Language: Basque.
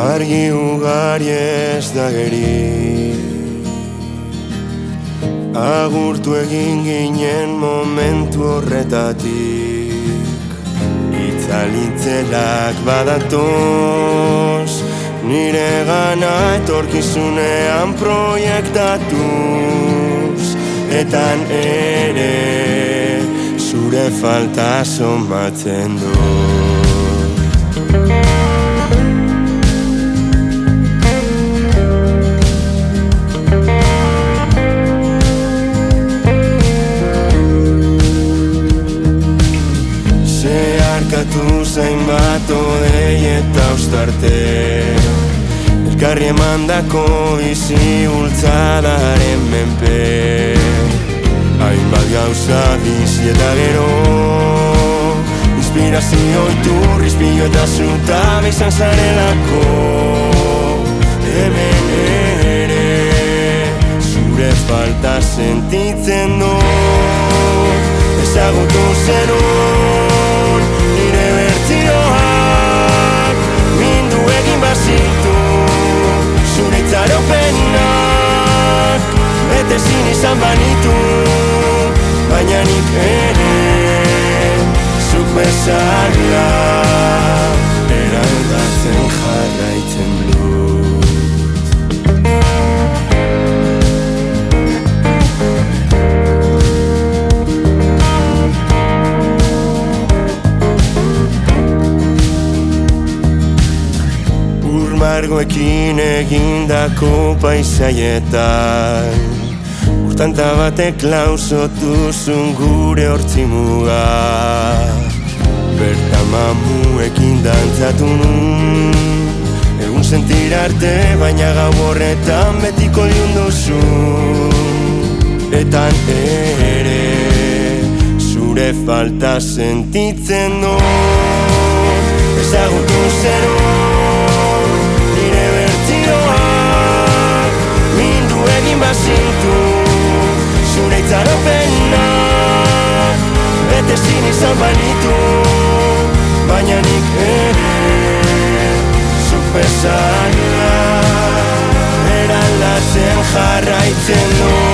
Argi ugari ez da geri, agurtu egin ginen momentu horretatik. Itzalitzelak badatoz, nire gana etorkizunean proiektatuz. Etan ere, zure falta somatzen dut. Zainbat odei eta ostarte, elkarri emandako bizi bultzadaren menpe. Hainbat gauza bizi eta gero, inspirazio iturri, ispilo eta zutabe izan zarelako. Hemen ere, zure falta sentitzen dut, ezagutu zenun nire bertzioak, mindu egin bazitu zure itxaropenak, bete ezin izan banitu, baina nik ere zuk bezala eraldatzen jarraitzen dut. Margoekin egindako paisaietan, urtanta batek lauzotuzun gure hortzimuga. Bertan mamuekin dantzatu nun, egun sentir arte, baina gau horretan betiko liunduzun. Etan ere, zure falta sentitzen dut, ezagutu zenun nire bertzioak, mindu egin bazintu zure itxaropenak, bete ezin izan banitu, baina nik ere zuk bezala eraldatzen jarraitzen dut.